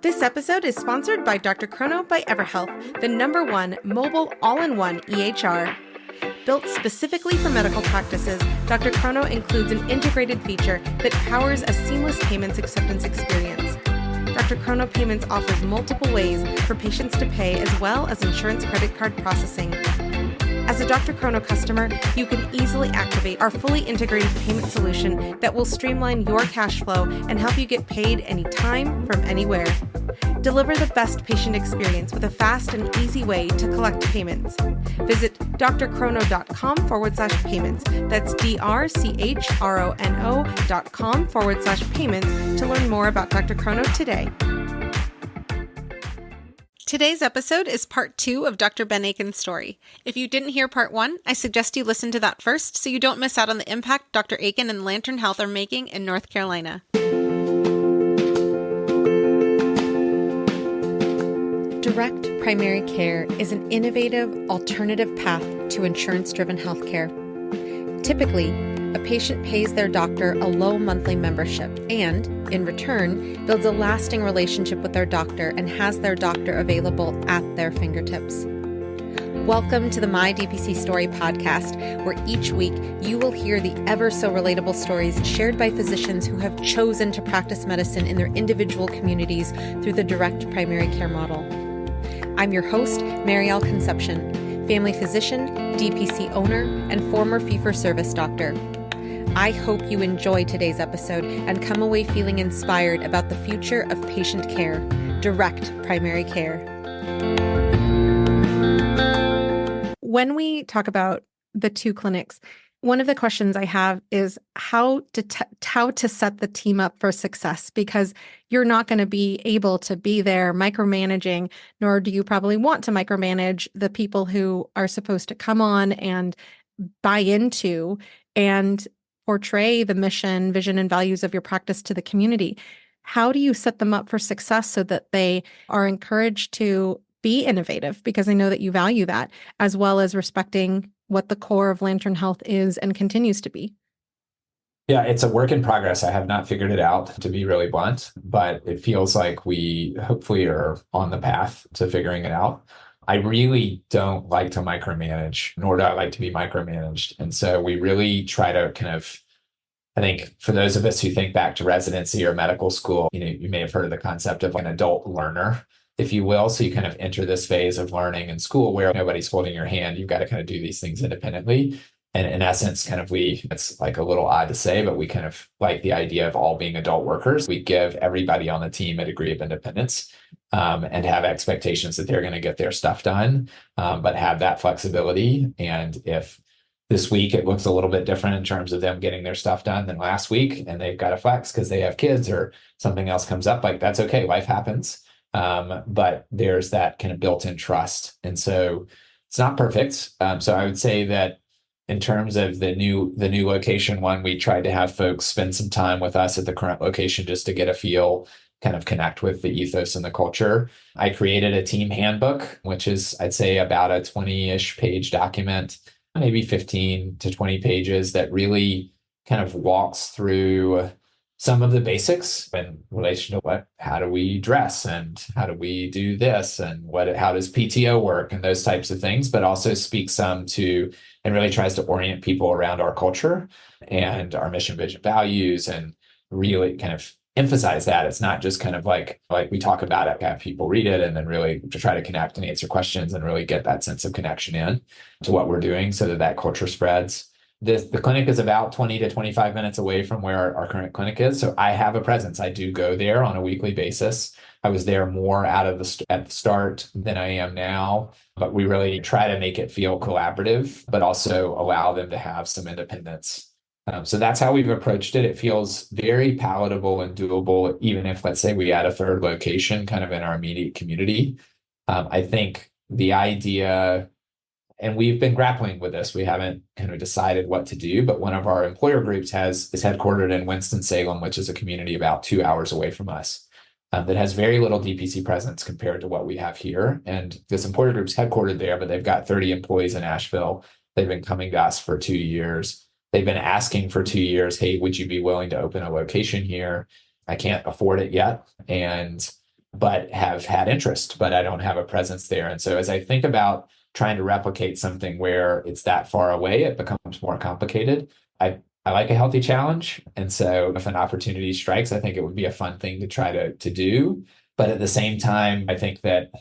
This episode is sponsored by Dr. Chrono by EverHealth, the #1 mobile all-in-one EHR. Built specifically for medical practices, Dr. Chrono includes an integrated feature that powers a seamless payments acceptance experience. Dr. Chrono Payments offers multiple ways for patients to pay as well as insurance credit card processing. As a Dr. Chrono customer, you can easily activate our fully integrated payment solution that will streamline your cash flow and help you get paid anytime from anywhere. Deliver the best patient experience with a fast and easy way to collect payments. Visit drchrono.com/payments. That's drchrono.com/payments to learn more about Dr. Chrono today. Today's episode is part 2 of Dr. Ben Aiken's story. If you didn't hear part 1, I suggest you listen to that first so you don't miss out on the impact Dr. Aiken and Lantern Health are making in North Carolina. Direct primary care is an innovative, alternative path to insurance-driven healthcare. Typically, a patient pays their doctor a low monthly membership and, in return, builds a lasting relationship with their doctor and has their doctor available at their fingertips. Welcome to the My DPC Story podcast, where each week you will hear the ever-so-relatable stories shared by physicians who have chosen to practice medicine in their individual communities through the direct primary care model. I'm your host, Marielle Concepcion, family physician, DPC owner, and former fee-for-service doctor. I hope you enjoy today's episode and come away feeling inspired about the future of patient care, direct primary care. When we talk about the 2 clinics, one of the questions I have is how to set the team up for success, because you're not going to be able to be there micromanaging, nor do you probably want to micromanage the people who are supposed to come on and buy into and portray the mission, vision, and values of your practice to the community. How do you set them up for success so that they are encouraged to be innovative? Because I know that you value that, as well as respecting what the core of Lantern Health is and continues to be. Yeah, it's a work in progress. I have not figured it out, to be really blunt, but it feels like we hopefully are on the path to figuring it out. I really don't like to micromanage, nor do I like to be micromanaged. And so we really try to I think for those of us who think back to residency or medical school, you may have heard of the concept of an adult learner, if you will. So you kind of enter this phase of learning in school where nobody's holding your hand. You've got to kind of do these things independently. And in essence, it's like a little odd to say, but we kind of like the idea of all being adult workers. We give everybody on the team a degree of independence and have expectations that they're going to get their stuff done, but have that flexibility. And if this week it looks a little bit different in terms of them getting their stuff done than last week, and they've got to flex because they have kids or something else comes up, like that's okay, life happens. But there's that kind of built-in trust. And so it's not perfect. So I would say that in terms of the new location one, we tried to have folks spend some time with us at the current location just to get a feel, kind of connect with the ethos and the culture. I created a team handbook, which is, I'd say, about a 20-ish page document, maybe 15 to 20 pages, that really kind of walks through some of the basics in relation to how do we dress and how do we do this and how does PTO work and those types of things, but also speaks some to and really tries to orient people around our culture and our mission, vision, values, and really kind of emphasize that. It's not just kind of like we talk about it, have people read it and then really to try to connect and answer questions and really get that sense of connection in to what we're doing so that culture spreads. The clinic is about 20 to 25 minutes away from where our current clinic is. So I have a presence. I do go there on a weekly basis. I was there more at the start than I am now, but we really try to make it feel collaborative, but also allow them to have some independence. So that's how we've approached it. It feels very palatable and doable, even if, let's say, we add a third location kind of in our immediate community. I think the idea, and we've been grappling with this, we haven't kind of decided what to do, but one of our employer groups is headquartered in Winston-Salem, which is a community about 2 hours away from us. That has very little DPC presence compared to what we have here. And this employer group's headquartered there, but they've got 30 employees in Asheville. They've been coming to us for 2 years. They've been asking for 2 years, hey, would you be willing to open a location here? I can't afford it yet. And but have had interest, but I don't have a presence there. And so as I think about trying to replicate something where it's that far away, it becomes more complicated. I like a healthy challenge. And so if an opportunity strikes, I think it would be a fun thing to try to do. But at the same time, I think that,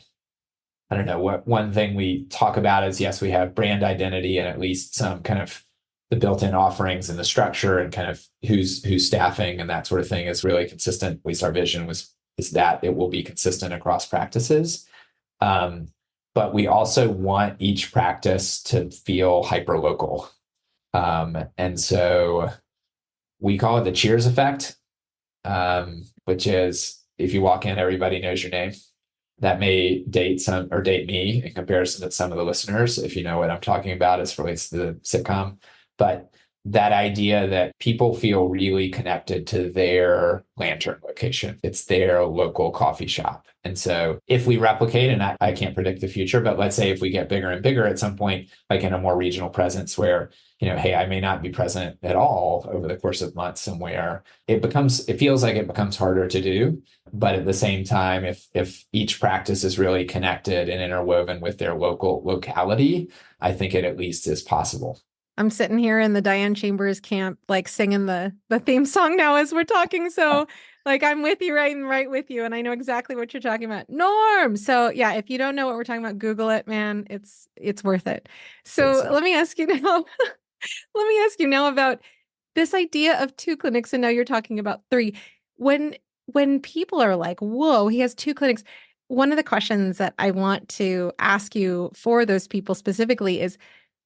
I don't know, what one thing we talk about is, yes, we have brand identity and at least some kind of the built-in offerings and the structure and kind of who's staffing and that sort of thing is really consistent. At least our vision is that it will be consistent across practices. But we also want each practice to feel hyper local. And so we call it the Cheers effect, which is if you walk in, everybody knows your name. That may date me in comparison to some of the listeners, if you know what I'm talking about as relates to the sitcom. But that idea that people feel really connected to their lantern location. It's their local coffee shop. And so if we replicate, and I can't predict the future, but let's say if we get bigger and bigger at some point, like in a more regional presence where, hey, I may not be present at all over the course of months somewhere, it feels like it becomes harder to do. But at the same time, if each practice is really connected and interwoven with their locality, I think it at least is possible. I'm sitting here in the Diane Chambers camp, like singing the theme song now as we're talking. So like, I'm with you, right with you. And I know exactly what you're talking about. Norm. So yeah, if you don't know what we're talking about, Google it, man. It's worth it. So let me ask you now about this idea of 2 clinics. And now you're talking about 3. When people are like, whoa, he has 2 clinics. One of the questions that I want to ask you for those people specifically is,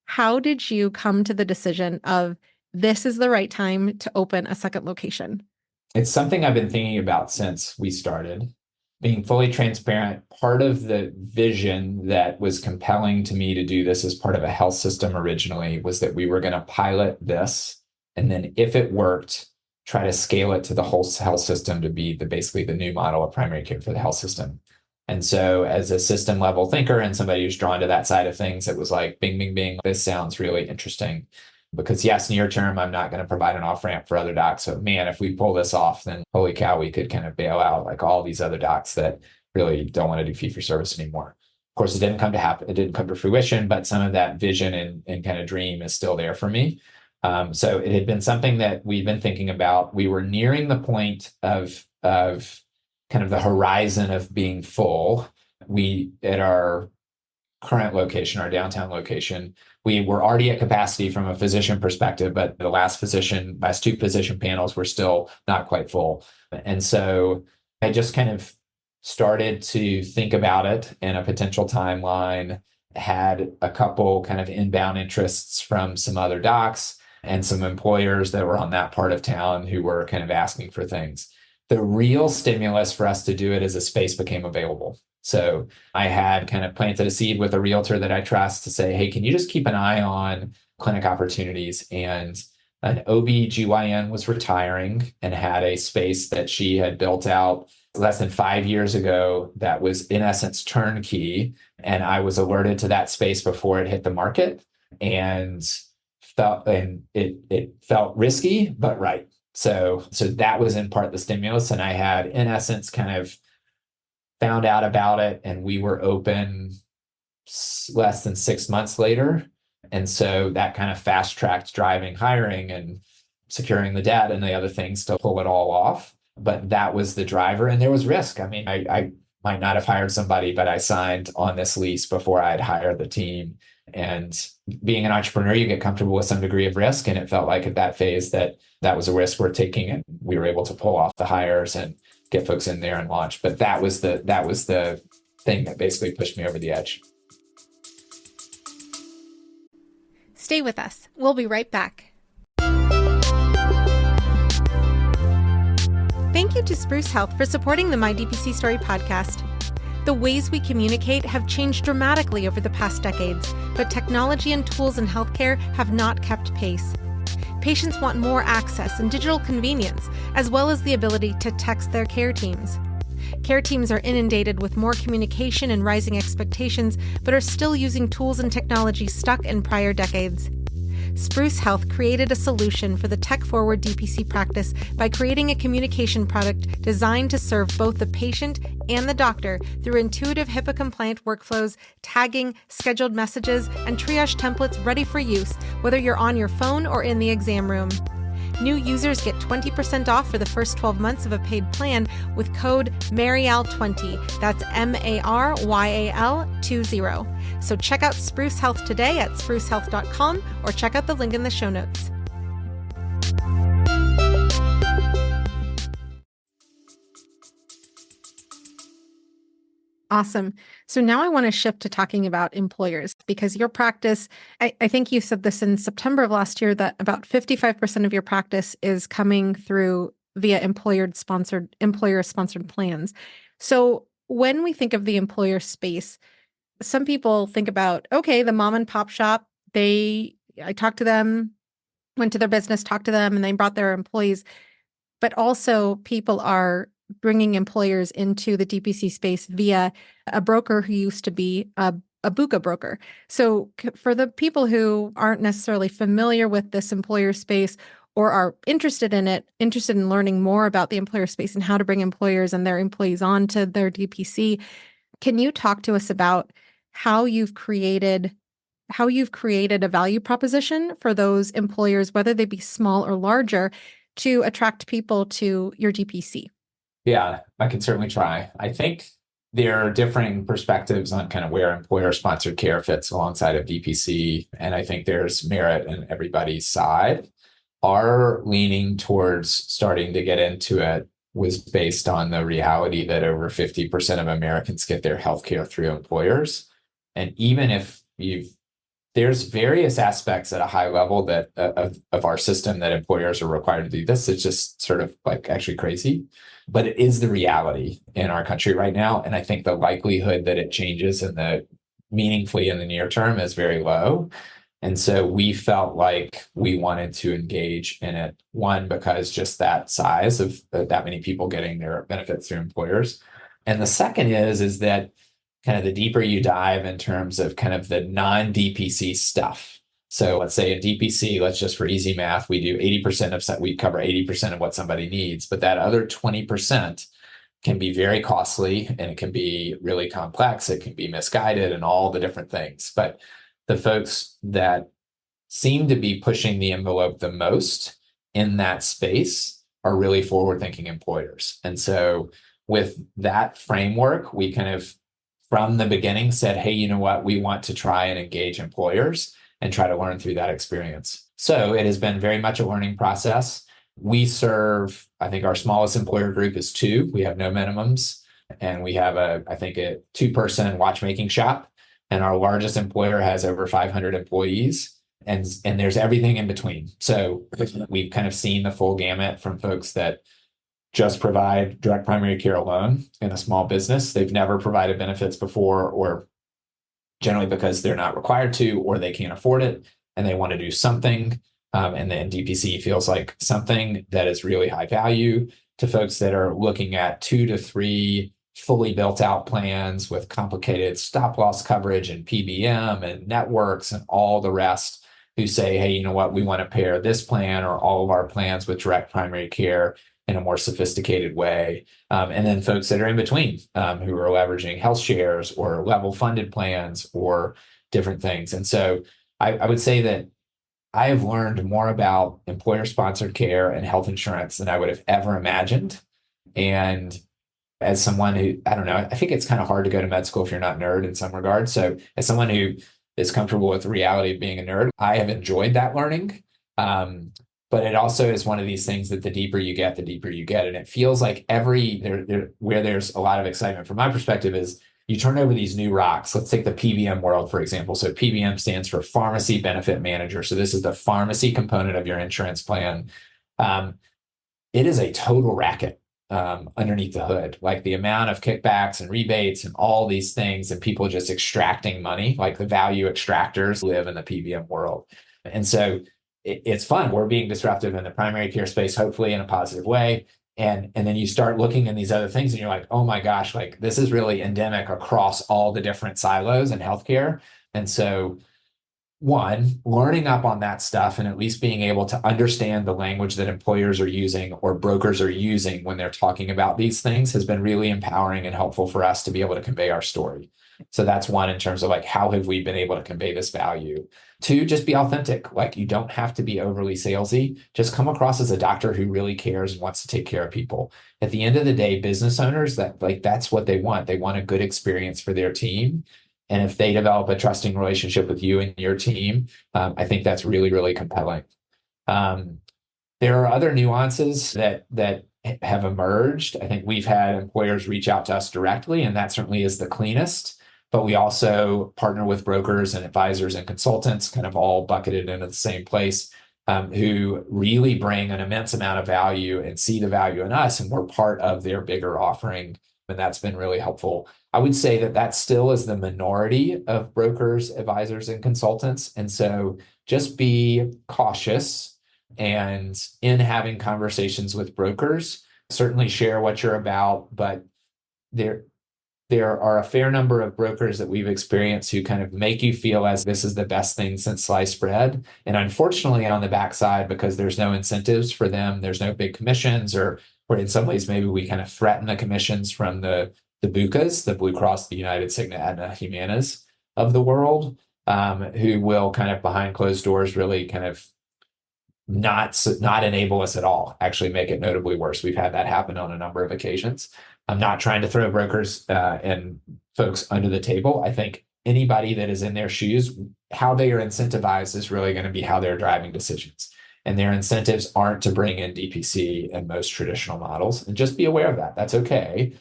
how did you come to the decision of this is the right time to open a second location? It's something I've been thinking about since we started. Being fully transparent, part of the vision that was compelling to me to do this as part of a health system originally was that we were going to pilot this. And then if it worked, try to scale it to the whole health system to be basically the new model of primary care for the health system. And so as a system level thinker and somebody who's drawn to that side of things, it was like, bing, bing, bing, this sounds really interesting. Because yes, near term, I'm not going to provide an off-ramp for other docs. So man, if we pull this off, then holy cow, we could kind of bail out like all these other docs that really don't want to do fee-for-service anymore. Of course, it didn't come to fruition, but some of that vision and kind of dream is still there for me. So it had been something that we've been thinking about. We were nearing the point of kind of the horizon of being full. We, at our current location, our downtown location, we were already at capacity from a physician perspective, but the last 2 physician panels were still not quite full. And so I just kind of started to think about it in a potential timeline, had a couple kind of inbound interests from some other docs and some employers that were on that part of town who were kind of asking for things. The real stimulus for us to do it is a space became available. So I had kind of planted a seed with a realtor that I trust to say, hey, can you just keep an eye on clinic opportunities? And an OB/GYN was retiring and had a space that she had built out less than 5 years ago that was in essence turnkey. And I was alerted to that space before it hit the market and it felt risky, but right. So that was in part the stimulus. And I had, in essence, kind of found out about it, and we were open less than 6 months later. And so that kind of fast-tracked driving, hiring, and securing the debt and the other things to pull it all off. But that was the driver, and there was risk. I mean, I might not have hired somebody, but I signed on this lease before I'd hired the team. And being an entrepreneur, you get comfortable with some degree of risk. And it felt like at that phase that was a risk worth taking. And we were able to pull off the hires and get folks in there and launch. But that was the thing that basically pushed me over the edge. Stay with us. We'll be right back. Thank you to Spruce Health for supporting the My DPC Story podcast. The ways we communicate have changed dramatically over the past decades, but technology and tools in healthcare have not kept pace. Patients want more access and digital convenience, as well as the ability to text their care teams. Care teams are inundated with more communication and rising expectations, but are still using tools and technology stuck in prior decades. Spruce Health created a solution for the tech-forward DPC practice by creating a communication product designed to serve both the patient and the doctor through intuitive HIPAA-compliant workflows, tagging, scheduled messages, and triage templates ready for use, whether you're on your phone or in the exam room. New users get 20% off for the first 12 months of a paid plan with code MARYAL20. That's MARYAL20. So check out Spruce Health today at sprucehealth.com or check out the link in the show notes. Awesome. So now I want to shift to talking about employers, because your practice, I think you said this in September of last year, that about 55% of your practice is coming through via employer-sponsored plans. So when we think of the employer space, some people think about, okay, the mom and pop shop, I talked to them, went to their business, talked to them, and they brought their employees. But also people are bringing employers into the DPC space via a broker who used to be a BUCA broker. So for the people who aren't necessarily familiar with this employer space or are interested in learning more about the employer space and how to bring employers and their employees onto their DPC, can you talk to us about how you've created a value proposition for those employers, whether they be small or larger, to attract people to your DPC? Yeah, I can certainly try. I think there are differing perspectives on kind of where employer-sponsored care fits alongside of DPC, and I think there's merit in everybody's side. Our leaning towards starting to get into it was based on the reality that over 50% of Americans get their healthcare through employers. And even if there's various aspects at a high level that of our system that employers are required to do this. It's just sort of like actually crazy, but it is the reality in our country right now. And I think the likelihood that it changes meaningfully in the near term is very low. And so we felt like we wanted to engage in it. One, because just that size of that many people getting their benefits through employers. And the second is that kind of the deeper you dive in terms of kind of the non-DPC stuff. So let's say in DPC, let's just for easy math, we cover 80% of what somebody needs, but that other 20% can be very costly and it can be really complex. It can be misguided and all the different things. But the folks that seem to be pushing the envelope the most in that space are really forward-thinking employers. And so with that framework, we kind of from the beginning said, hey, you know what? We want to try and engage employers and try to learn through that experience. So it has been very much a learning process. We serve, I think our smallest employer group is 2. We have no minimums. And we have a 2-person watchmaking shop. And our largest employer has over 500 employees. And there's everything in between. So we've kind of seen the full gamut from folks that just provide direct primary care alone in a small business. They've never provided benefits before, or generally because they're not required to, or they can't afford it and they want to do something. And then DPC feels like something that is really high value, to folks that are looking at 2 to 3 fully built out plans with complicated stop loss coverage and PBM and networks and all the rest, who say, hey, you know what, we want to pair this plan or all of our plans with direct primary care in a more sophisticated way. And then folks that are in between, who are leveraging health shares or level funded plans or different things. And so I would say that I have learned more about employer-sponsored care and health insurance than I would have ever imagined. And as someone who, I don't know, I think it's kind of hard to go to med school if you're not a nerd in some regards. So as someone who is comfortable with the reality of being a nerd, I have enjoyed that learning. But it also is one of these things that the deeper you get. And it feels like where there's a lot of excitement from my perspective is you turn over these new rocks. Let's take the PBM world, for example. So PBM stands for Pharmacy Benefit Manager. So this is the pharmacy component of your insurance plan. It is a total racket underneath the hood, like the amount of kickbacks and rebates and all these things, and people just extracting money, like the value extractors live in the PBM world. And so it's fun. We're being disruptive in the primary care space, hopefully in a positive way. And then you start looking in these other things and you're like, oh my gosh, like this is really endemic across all the different silos in healthcare. And so one, learning up on that stuff and at least being able to understand the language that employers are using or brokers are using when they're talking about these things has been really empowering and helpful for us to be able to convey our story. So that's one in terms of like, how have we been able to convey this value? Two, just be authentic. Like, you don't have to be overly salesy. Just come across as a doctor who really cares and wants to take care of people. At the end of the day, business owners, that's what they want. They want a good experience for their team. And if they develop a trusting relationship with you and your team, I think that's really, really compelling. There are other nuances that have emerged. I think we've had employers reach out to us directly, and that certainly is the cleanest. But we also partner with brokers and advisors and consultants, kind of all bucketed into the same place, who really bring an immense amount of value and see the value in us, and we're part of their bigger offering. And that's been really helpful. I would say that still is the minority of brokers, advisors, and consultants. And so just be cautious, and in having conversations with brokers, certainly share what you're about. But there are a fair number of brokers that we've experienced who kind of make you feel as this is the best thing since sliced bread. And unfortunately, on the backside, because there's no incentives for them, there's no big commissions, or in some ways, maybe we kind of threaten the commissions from the BUCAs, the Blue Cross, the United, Cigna, Aetna, Humanas of the world, who will kind of behind closed doors really kind of not enable us at all, actually make it notably worse. We've had that happen on a number of occasions. I'm not trying to throw brokers and folks under the table. I think anybody that is in their shoes, how they are incentivized is really going to be how they're driving decisions. And their incentives aren't to bring in DPC and most traditional models. And just be aware of that. That's okay.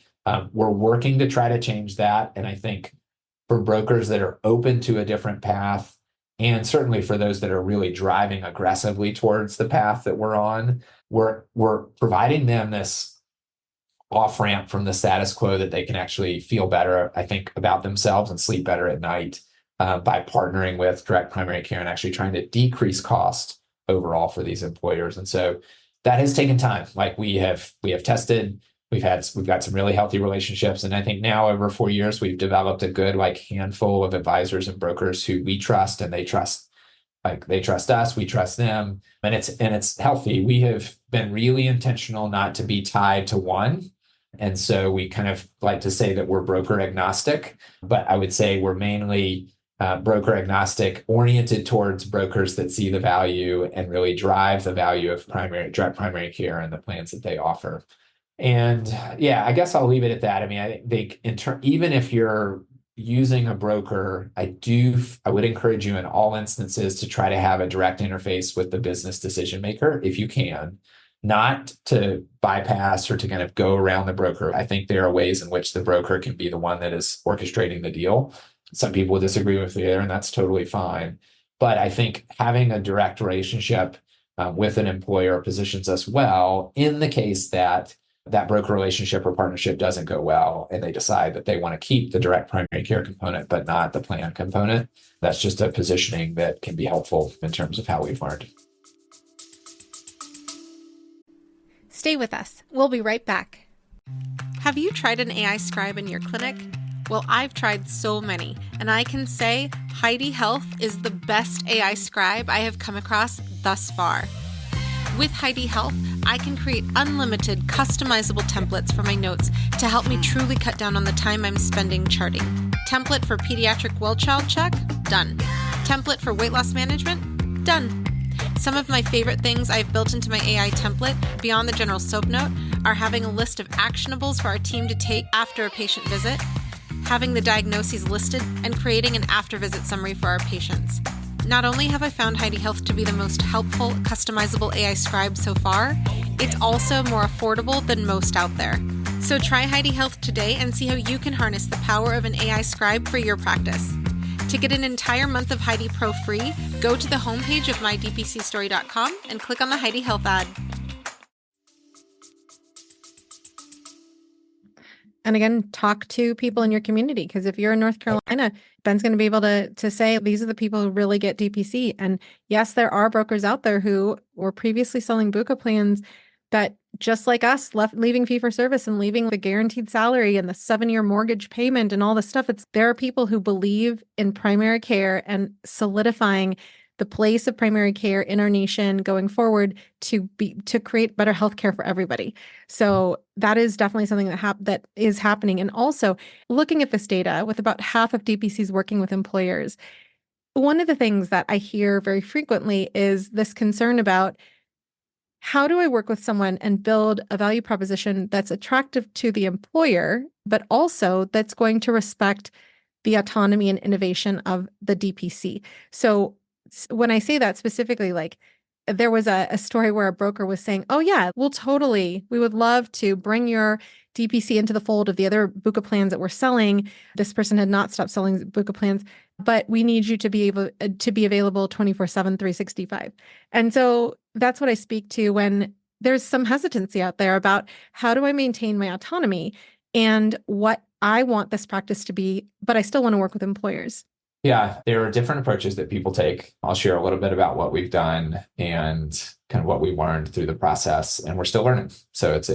We're working to try to change that. And I think for brokers that are open to a different path, and certainly for those that are really driving aggressively towards the path that we're on, we're providing them this off-ramp from the status quo that they can actually feel better, I think, about themselves and sleep better at night by partnering with direct primary care and actually trying to decrease cost overall for these employers. And so that has taken time. Like, we have tested, we've got some really healthy relationships. And I think now over 4 years, we've developed a good handful of advisors and brokers who we trust, and they trust us, we trust them, and it's healthy. We have been really intentional not to be tied to one. And so we kind of like to say that we're broker agnostic, but I would say we're mainly broker agnostic, oriented towards brokers that see the value and really drive the value of direct primary care and the plans that they offer. And yeah, I guess I'll leave it at that. I mean, I think even if you're using a broker, I would encourage you in all instances to try to have a direct interface with the business decision maker if you can, not to bypass or to kind of go around the broker. I think there are ways in which the broker can be the one that is orchestrating the deal. Some people disagree with you there, and that's totally fine. But I think having a direct relationship with an employer positions us well in the case that broker relationship or partnership doesn't go well and they decide that they want to keep the direct primary care component, but not the plan component. That's just a positioning that can be helpful in terms of how we've learned. Stay with us. We'll be right back. Have you tried an AI scribe in your clinic? Well, I've tried so many, and I can say Heidi Health is the best AI scribe I have come across thus far. With Heidi Health, I can create unlimited customizable templates for my notes to help me truly cut down on the time I'm spending charting. Template for pediatric well child check? Done. Template for weight loss management? Done. Some of my favorite things I've built into my AI template, beyond the general soap note, are having a list of actionables for our team to take after a patient visit, having the diagnoses listed, and creating an after-visit summary for our patients. Not only have I found Heidi Health to be the most helpful, customizable AI scribe so far, it's also more affordable than most out there. So try Heidi Health today and see how you can harness the power of an AI scribe for your practice. To get an entire month of Heidi Pro free, go to the homepage of mydpcstory.com and click on the Heidi Health ad. And again, talk to people in your community, because if you're in North Carolina, Ben's going to be able to say, these are the people who really get DPC. And yes, there are brokers out there who were previously selling BUCA plans, but just like us, leaving fee for service and leaving the guaranteed salary and the 7-year mortgage payment and all this stuff. There are people who believe in primary care and solidifying the place of primary care in our nation going forward to create better healthcare for everybody. So that is definitely something that is happening. And also looking at this data, with about half of DPCs working with employers, one of the things that I hear very frequently is this concern about, how do I work with someone and build a value proposition that's attractive to the employer, but also that's going to respect the autonomy and innovation of the DPC? So when I say that specifically, like, there was a story where a broker was saying, oh yeah, we would love to bring your DPC into the fold of the other Buka plans that we're selling. This person had not stopped selling Buka plans, but we need you to be available 24/7, 365. And so that's what I speak to when there's some hesitancy out there about, how do I maintain my autonomy and what I want this practice to be, but I still want to work with employers. Yeah, there are different approaches that people take. I'll share a little bit about what we've done and kind of what we learned through the process, and we're still learning. So it's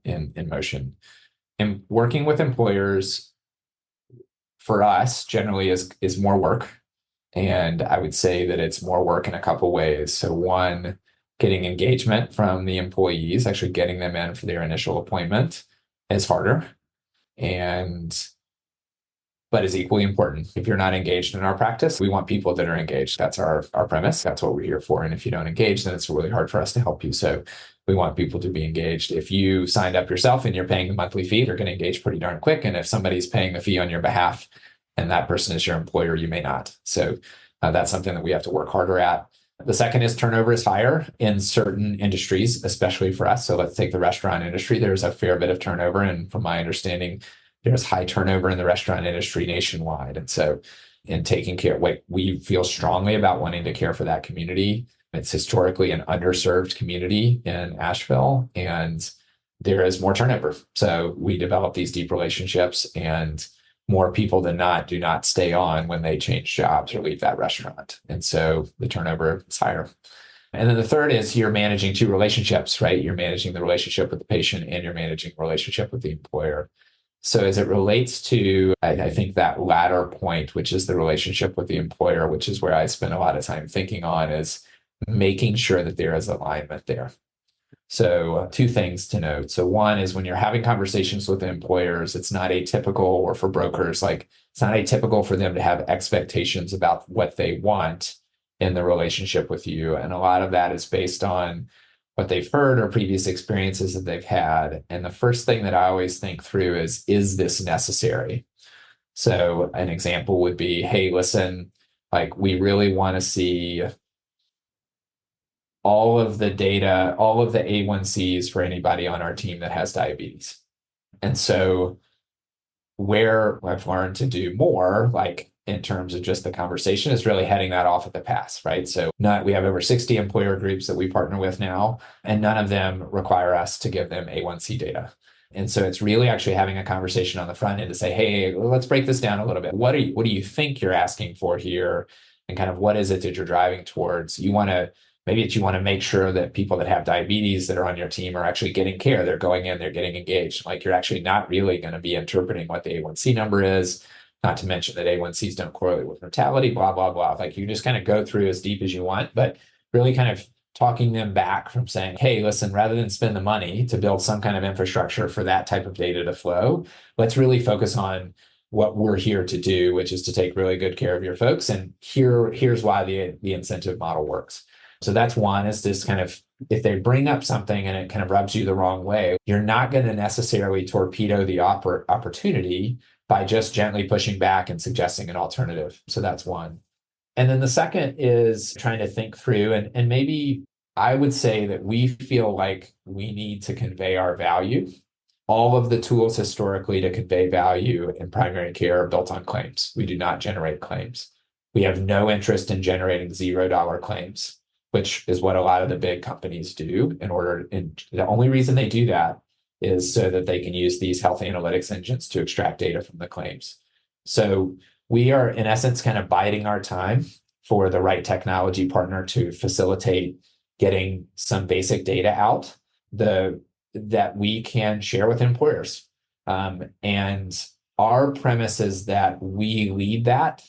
in motion. And working with employers for us generally is more work. And I would say that it's more work in a couple ways. So one, getting engagement from the employees, actually getting them in for their initial appointment, is harder. But is equally important. If you're not engaged in our practice, we want people that are engaged. That's our premise. That's what we're here for. And if you don't engage, then it's really hard for us to help you. So we want people to be engaged. If you signed up yourself and you're paying the monthly fee, you're going to engage pretty darn quick. And if somebody's paying the fee on your behalf and that person is your employer, you may not. So that's something that we have to work harder at. The second is turnover is higher in certain industries, especially for us. So let's take the restaurant industry. There's a fair bit of turnover. And from my understanding, there's high turnover in the restaurant industry nationwide. And so in taking care, we feel strongly about wanting to care for that community. It's historically an underserved community in Asheville, and there is more turnover. So we develop these deep relationships, and more people than not do not stay on when they change jobs or leave that restaurant. And so the turnover is higher. And then the third is you're managing two relationships, right? You're managing the relationship with the patient and you're managing the relationship with the employer. So as it relates to, I think that latter point, which is the relationship with the employer, which is where I spend a lot of time thinking on, is making sure that there is alignment there. So two things to note. So one is when you're having conversations with employers, it's not atypical, or for brokers, like it's not atypical for them to have expectations about what they want in the relationship with you. And a lot of that is based on what they've heard or previous experiences that they've had. And the first thing that I always think through is this necessary? So an example would be, hey, listen, like we really want to see all of the data, all of the A1Cs for anybody on our team that has diabetes. And so where I've learned to do more, like in terms of just the conversation, is really heading that off at the pass, right? So we have over 60 employer groups that we partner with now, and none of them require us to give them A1C data. And so it's really actually having a conversation on the front end to say, hey, let's break this down a little bit. What do you think you're asking for here? And kind of what is it that you're driving towards? You want to make sure that people that have diabetes that are on your team are actually getting care. They're going in, they're getting engaged. Like you're actually not really going to be interpreting what the A1C number is, not to mention that A1Cs don't correlate with mortality, blah, blah, blah. Like you can just kind of go through as deep as you want, but really kind of talking them back from saying, hey, listen, rather than spend the money to build some kind of infrastructure for that type of data to flow, let's really focus on what we're here to do, which is to take really good care of your folks. And here's why the incentive model works. So that's one, is this kind of, if they bring up something and it kind of rubs you the wrong way, you're not going to necessarily torpedo the opportunity by just gently pushing back and suggesting an alternative. So that's one. And then the second is trying to think through, and maybe I would say that we feel like we need to convey our value. All of the tools historically to convey value in primary care are built on claims. We do not generate claims. We have no interest in generating $0 claims, which is what a lot of the big companies do and the only reason they do that is so that they can use these health analytics engines to extract data from the claims. So we are, in essence, kind of biding our time for the right technology partner to facilitate getting some basic data out. The that we can share with employers. And our premise is that we lead that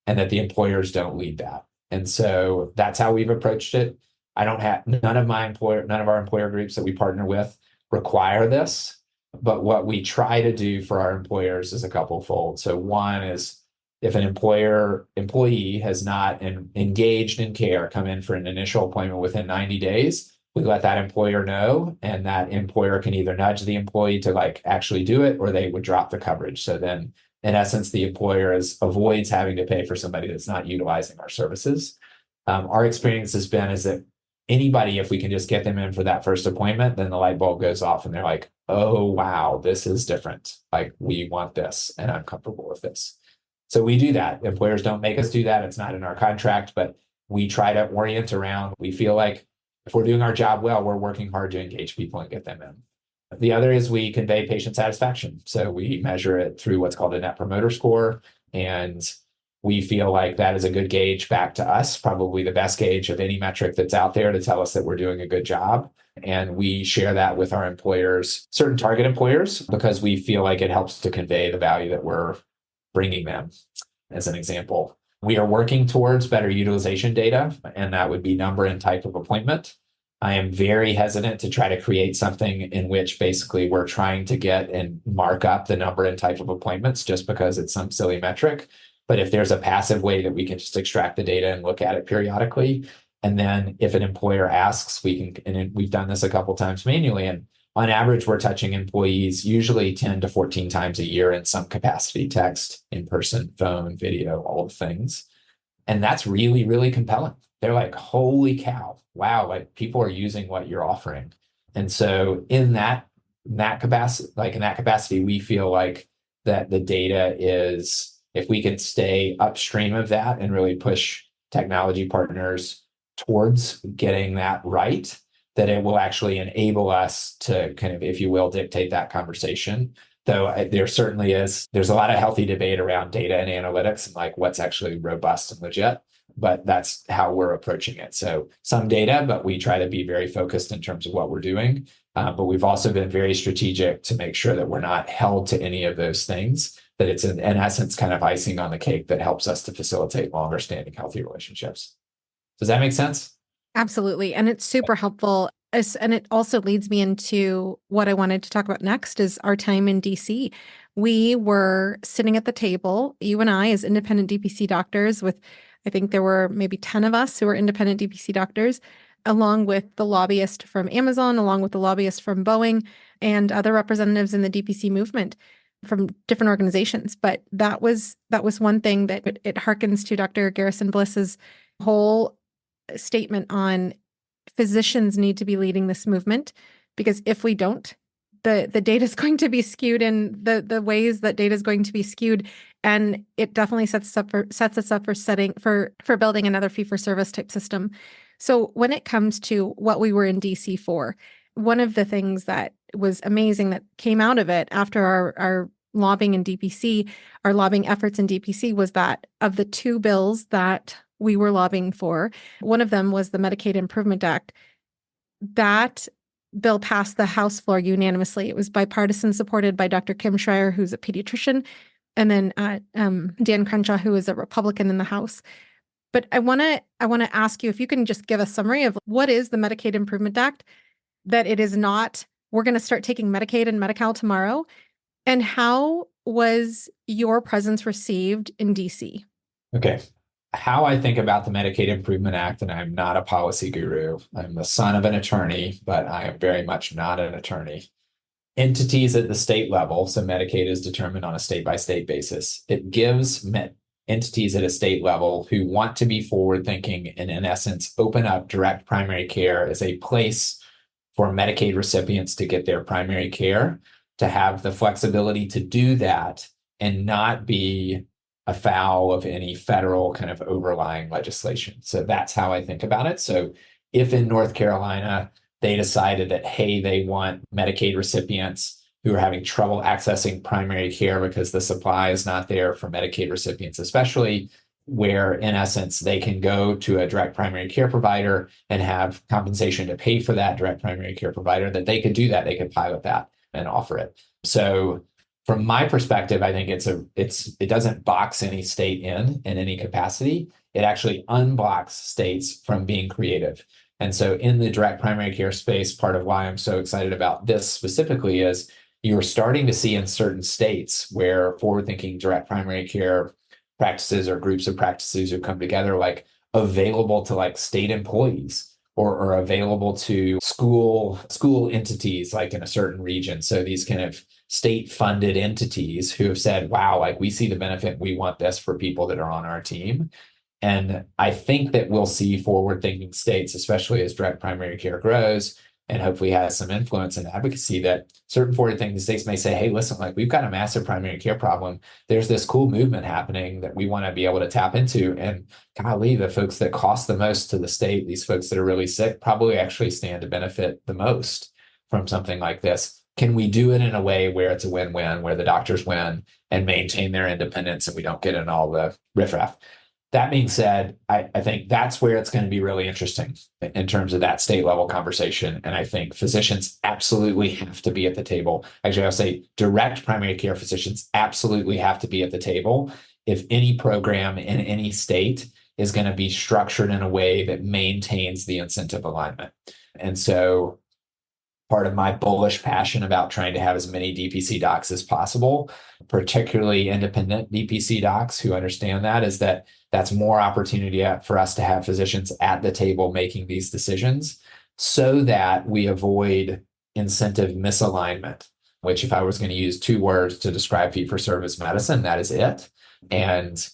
and that the employers don't lead that. And so that's how we've approached it. I don't have none of our employer groups that we partner with require this. But what we try to do for our employers is a couple fold. So one is if an employee has not engaged in care, come in for an initial appointment within 90 days, we let that employer know, and that employer can either nudge the employee to like actually do it, or they would drop the coverage. So then in essence, the employer avoids having to pay for somebody that's not utilizing our services. Our experience has been is that anybody, if we can just get them in for that first appointment, then the light bulb goes off and they're like, oh, wow, this is different. Like, we want this and I'm comfortable with this. So we do that. Employers don't make us do that. It's not in our contract, but we try to orient around. We feel like if we're doing our job well, we're working hard to engage people and get them in. The other is we convey patient satisfaction. So we measure it through what's called a Net Promoter Score. And we feel like that is a good gauge back to us, probably the best gauge of any metric that's out there to tell us that we're doing a good job. And we share that with our employers, certain target employers, because we feel like it helps to convey the value that we're bringing them. As an example, we are working towards better utilization data, and that would be number and type of appointment. I am very hesitant to try to create something in which basically we're trying to get and mark up the number and type of appointments just because it's some silly metric. But if there's a passive way that we can just extract the data and look at it periodically, and then if an employer asks, we can, and we've done this a couple times manually, and on average, we're touching employees usually 10 to 14 times a year in some capacity: text, in-person, phone, video, all the things. And that's really, really compelling. They're like, holy cow, wow, like people are using what you're offering. And so in that capacity, we feel like that the data is, if we can stay upstream of that and really push technology partners towards getting that right, that it will actually enable us to kind of, if you will, dictate that conversation. Though there's a lot of healthy debate around data and analytics and like what's actually robust and legit, but that's how we're approaching it. So some data, but we try to be very focused in terms of what we're doing. But we've also been very strategic to make sure that we're not held to any of those things, that it's in essence kind of icing on the cake that helps us to facilitate longer standing healthy relationships. Does that make sense? Absolutely. And it's super helpful. And it also leads me into what I wanted to talk about next is our time in DC. We were sitting at the table, you and I, as independent DPC doctors with, I think there were maybe 10 of us who were independent DPC doctors, along with the lobbyist from Amazon, along with the lobbyist from Boeing, and other representatives in the DPC movement from different organizations. But that was one thing that it harkens to Dr. Garrison Bliss's whole statement on physicians need to be leading this movement, because if we don't, the data is going to be skewed in the ways that data is going to be skewed, and it definitely sets us up for building another fee-for-service type system. So when it comes to what we were in DC for, one of the things that was amazing that came out of it after our lobbying in DPC, our lobbying efforts in DPC, was that of the two bills that we were lobbying for, one of them was the Medicaid Improvement Act. That bill passed the House floor unanimously. It was bipartisan, supported by Dr. Kim Schreier, who's a pediatrician, and then Dan Crenshaw, who is a Republican in the House. But I want to ask you if you can just give a summary of what is the Medicaid Improvement Act, that it is not, we're going to start taking Medicaid and Medi-Cal tomorrow, and how was your presence received in DC? Okay. How I think about the Medicaid Improvement Act, and I'm not a policy guru. I'm the son of an attorney, but I am very much not an attorney. Entities at the state level, so Medicaid is determined on a state-by-state basis. It gives entities at a state level who want to be forward-thinking and, in essence, open up direct primary care as a place for Medicaid recipients to get their primary care, to have the flexibility to do that and not be afoul of any federal kind of overlying legislation. So that's how I think about it. So if in North Carolina, they decided that, hey, they want Medicaid recipients who are having trouble accessing primary care because the supply is not there for Medicaid recipients, especially, where in essence, they can go to a direct primary care provider and have compensation to pay for that direct primary care provider, that they could do that. They could pilot that and offer it. So from my perspective, I think it doesn't box any state in any capacity. It actually unblocks states from being creative. And so in the direct primary care space, part of why I'm so excited about this specifically is you're starting to see in certain states where forward-thinking direct primary care practices or groups of practices who come together, like available to like state employees or available to school entities like in a certain region. So these kind of state funded entities who have said, wow, like we see the benefit, we want this for people that are on our team. And I think that we'll see forward thinking states, especially as direct primary care grows and hopefully has some influence and advocacy, that certain forward thinking states may say, hey, listen, like we've got a massive primary care problem. There's this cool movement happening that we want to be able to tap into. And golly, the folks that cost the most to the state, these folks that are really sick, probably actually stand to benefit the most from something like this. Can we do it in a way where it's a win-win, where the doctors win and maintain their independence and we don't get in all the riffraff? That being said, I think that's where it's going to be really interesting in terms of that state level conversation. And I think physicians absolutely have to be at the table. Actually, I'll say direct primary care physicians absolutely have to be at the table if any program in any state is going to be structured in a way that maintains the incentive alignment. And so part of my bullish passion about trying to have as many DPC docs as possible, particularly independent DPC docs who understand that, is that that's more opportunity for us to have physicians at the table making these decisions so that we avoid incentive misalignment, which if I was going to use two words to describe fee-for-service medicine, that is it. And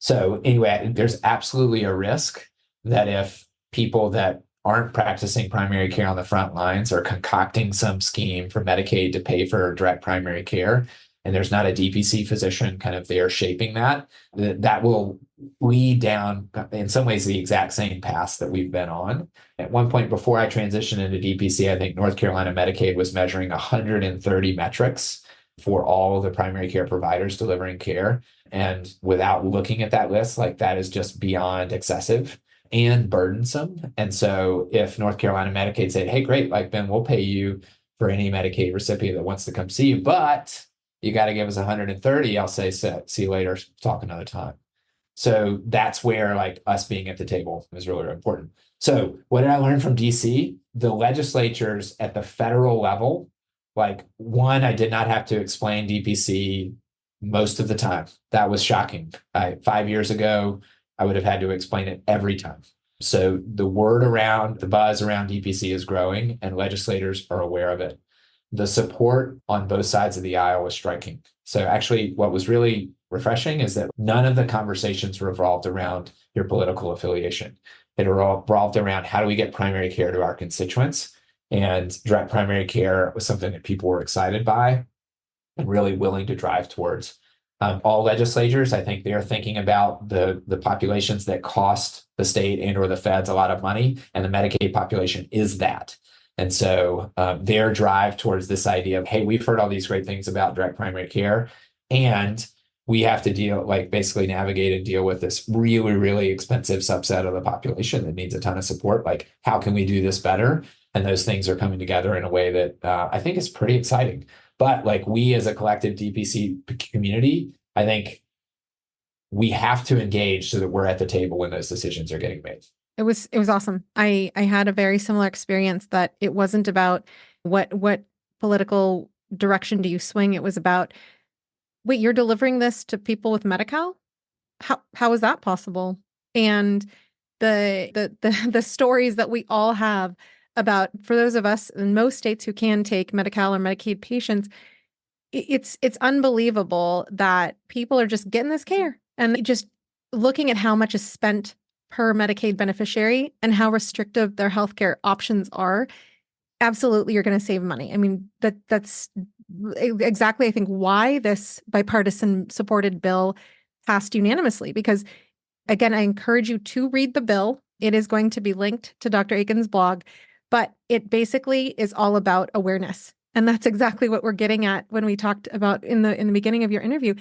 so anyway, there's absolutely a risk that if people that aren't practicing primary care on the front lines are concocting some scheme for Medicaid to pay for direct primary care, and there's not a DPC physician kind of there shaping that will lead down in some ways the exact same path that we've been on. At one point before I transitioned into DPC, I think North Carolina Medicaid was measuring 130 metrics for all of the primary care providers delivering care. And without looking at that list, like that is just beyond excessive and burdensome. And so if North Carolina Medicaid said, hey, great, like Ben, we'll pay you for any Medicaid recipient that wants to come see you, but you got to give us 130, I'll say, see you later, talk another time. So that's where like us being at the table is really important. So what did I learn from DC? The legislatures at the federal level, like one, I did not have to explain DPC most of the time. That was shocking. 5 years ago, I would have had to explain it every time. So the buzz around DPC is growing and legislators are aware of it. The support on both sides of the aisle was striking. So actually what was really refreshing is that none of the conversations revolved around your political affiliation. It revolved around how do we get primary care to our constituents, and direct primary care was something that people were excited by and really willing to drive towards. All legislatures, I think they're thinking about the populations that cost the state and or the feds a lot of money, and the Medicaid population is that. And so their drive towards this idea of, hey, we've heard all these great things about direct primary care, and we have to basically navigate and deal with this really, really expensive subset of the population that needs a ton of support. Like, how can we do this better? And those things are coming together in a way that I think is pretty exciting. But like we as a collective DPC community, I think we have to engage so that we're at the table when those decisions are getting made. It was awesome. I had a very similar experience, that it wasn't about what political direction do you swing. It was about, wait, you're delivering this to people with Medi-Cal? How is that possible? And the stories that we all have about, for those of us in most states who can take Medi-Cal or Medicaid patients, it's unbelievable that people are just getting this care and just looking at how much is spent per Medicaid beneficiary and how restrictive their healthcare options are. Absolutely, you're going to save money. I mean, that's exactly, I think, why this bipartisan supported bill passed unanimously. Because again, I encourage you to read the bill. It is going to be linked to Dr. Aiken's blog, but it basically is all about awareness. And that's exactly what we're getting at when we talked about in the beginning of your interview,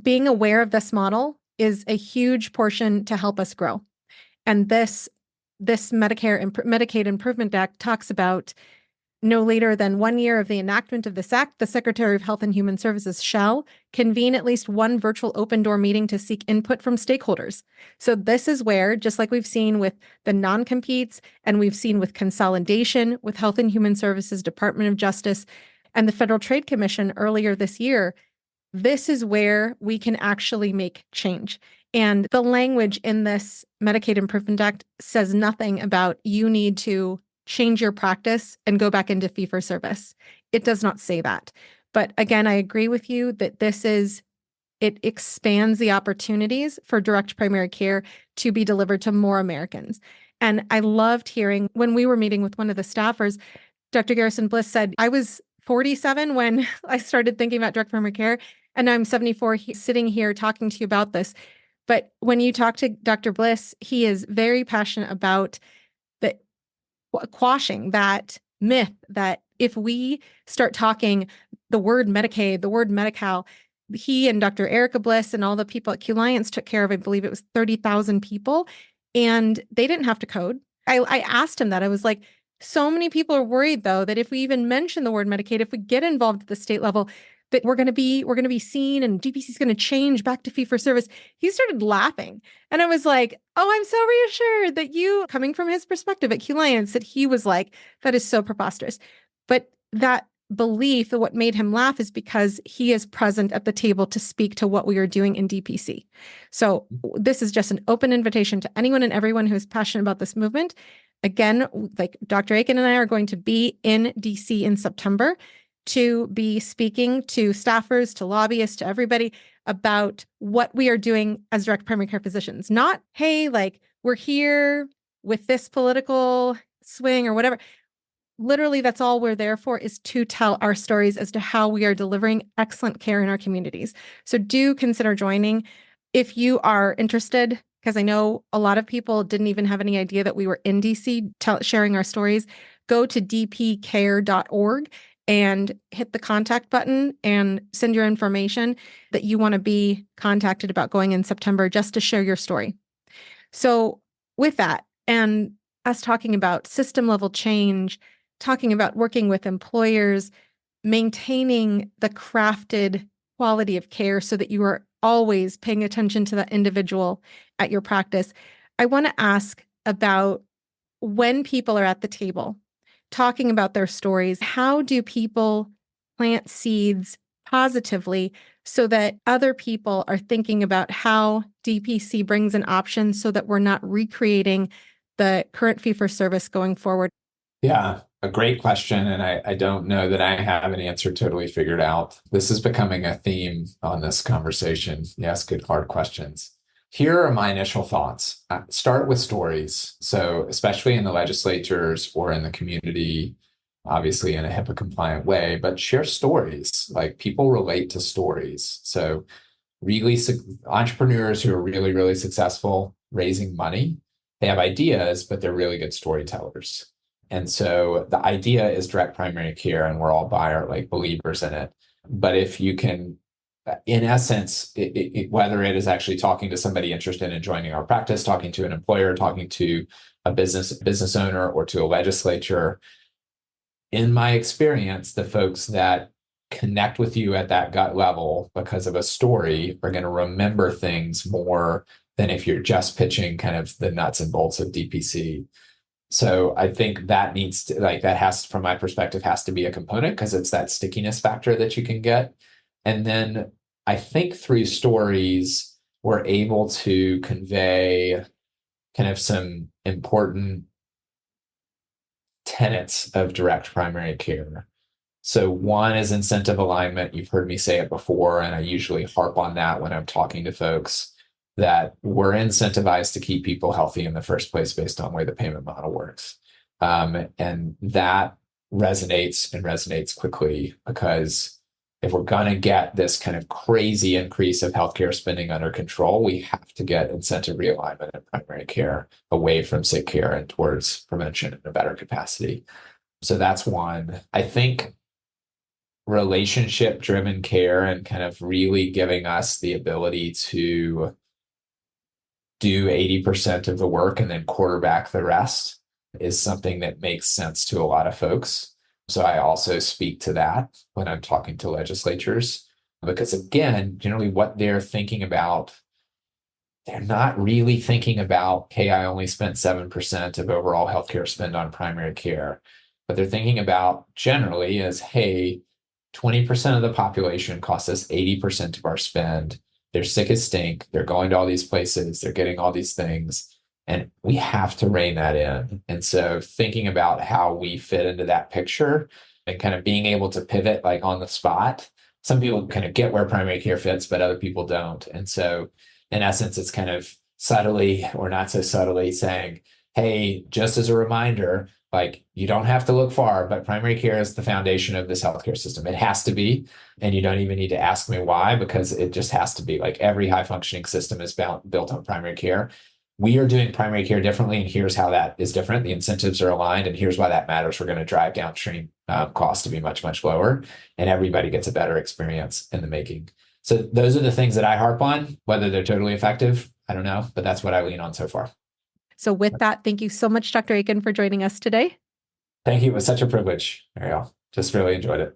being aware of this model is a huge portion to help us grow. And this Medicaid Improvement Act talks about no later than 1 year of the enactment of this act, the Secretary of Health and Human Services shall convene at least one virtual open door meeting to seek input from stakeholders. So this is where, just like we've seen with the non-competes and we've seen with consolidation with Health and Human Services, Department of Justice, and the Federal Trade Commission earlier this year, this is where we can actually make change. And the language in this Medicaid Improvement Act says nothing about you need to change your practice and go back into fee-for-service. It does not say that. But again, I agree with you that it expands the opportunities for direct primary care to be delivered to more Americans. And I loved hearing when we were meeting with one of the staffers, Dr. Garrison Bliss said, I was 47 when I started thinking about direct primary care, and I'm 74 sitting here talking to you about this. But when you talk to Dr. Bliss, he is very passionate about quashing that myth that if we start talking the word Medicaid, the word Medi-Cal, he and Dr. Erica Bliss and all the people at Q-Liance took care of, I believe it was 30,000 people, and they didn't have to code. I asked him that. I was like, so many people are worried, though, that if we even mention the word Medicaid, if we get involved at the state level, that we're going to be seen and DPC is going to change back to fee for service. He started laughing. And I was like, oh, I'm so reassured that you, coming from his perspective at Q-Liance, that he was like, that is so preposterous. But that belief, that what made him laugh is because he is present at the table to speak to what we are doing in DPC. So this is just an open invitation to anyone and everyone who is passionate about this movement. Again, like Dr. Aiken and I are going to be in DC in September to be speaking to staffers, to lobbyists, to everybody about what we are doing as direct primary care physicians. Not, hey, like we're here with this political swing or whatever. Literally, that's all we're there for, is to tell our stories as to how we are delivering excellent care in our communities. So do consider joining if you are interested, because I know a lot of people didn't even have any idea that we were in DC sharing our stories. Go to dpcare.org and hit the contact button and send your information that you want to be contacted about going in September just to share your story. So with that, and us talking about system level change, talking about working with employers, maintaining the crafted quality of care so that you are always paying attention to that individual at your practice, I want to ask about when people are at the table talking about their stories, how do people plant seeds positively so that other people are thinking about how DPC brings an option so that we're not recreating the current fee-for-service going forward? Yeah, a great question. And I don't know that I have an answer totally figured out. This is becoming a theme on this conversation. Yes, good hard questions. Here are my initial thoughts. Start with stories. So especially in the legislatures or in the community, obviously in a HIPAA compliant way, but share stories. Like people relate to stories. So really entrepreneurs who are really, really successful raising money, they have ideas, but they're really good storytellers. And so the idea is direct primary care, and we're all believers in it. But if you can, in essence, whether it is actually talking to somebody interested in joining our practice, talking to an employer, talking to a business owner, or to a legislature, in my experience, the folks that connect with you at that gut level because of a story are going to remember things more than if you're just pitching kind of the nuts and bolts of DPC. So I think that needs to, from my perspective, has to be a component because it's that stickiness factor that you can get. And then I think through stories, we're able to convey kind of some important tenets of direct primary care. So one is incentive alignment. You've heard me say it before, and I usually harp on that when I'm talking to folks, that we're incentivized to keep people healthy in the first place based on the way the payment model works. And that resonates quickly, because if we're going to get this kind of crazy increase of healthcare spending under control, we have to get incentive realignment in primary care away from sick care and towards prevention in a better capacity. So that's one. I think relationship-driven care and kind of really giving us the ability to do 80% of the work and then quarterback the rest is something that makes sense to a lot of folks. So I also speak to that when I'm talking to legislatures, because again, generally what they're thinking about, they're not really thinking about, hey, I only spent 7% of overall healthcare spend on primary care. But they're thinking about generally as, hey, 20% of the population costs us 80% of our spend. They're sick as stink. They're going to all these places. They're getting all these things. And we have to rein that in. And so thinking about how we fit into that picture and kind of being able to pivot like on the spot. Some people kind of get where primary care fits, but other people don't. And so in essence, it's kind of subtly or not so subtly saying, hey, just as a reminder, like you don't have to look far, but primary care is the foundation of this healthcare system. It has to be. And you don't even need to ask me why, because it just has to be. Like every high functioning system is built on primary care. We are doing primary care differently, and here's how that is different. The incentives are aligned, and here's why that matters. We're going to drive downstream costs to be much, much lower, and everybody gets a better experience in the making. So those are the things that I harp on. Whether they're totally effective, I don't know, but that's what I lean on so far. So with that, thank you so much, Dr. Aiken, for joining us today. Thank you. It was such a privilege, Ariel. Just really enjoyed it.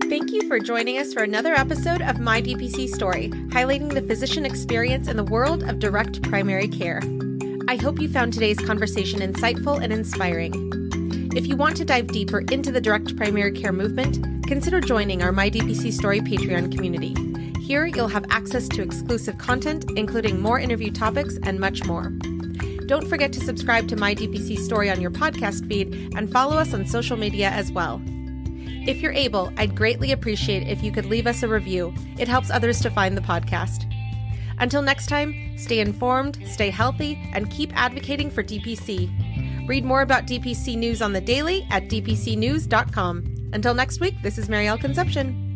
Thank you for joining us for another episode of My DPC Story, highlighting the physician experience in the world of direct primary care. I hope you found today's conversation insightful and inspiring. If you want to dive deeper into the direct primary care movement, consider joining our My DPC Story Patreon community. Here, you'll have access to exclusive content, including more interview topics and much more. Don't forget to subscribe to My DPC Story on your podcast feed and follow us on social media as well. If you're able, I'd greatly appreciate if you could leave us a review. It helps others to find the podcast. Until next time, stay informed, stay healthy, and keep advocating for DPC. Read more about DPC news on the daily at dpcnews.com. Until next week, this is Marielle Concepcion.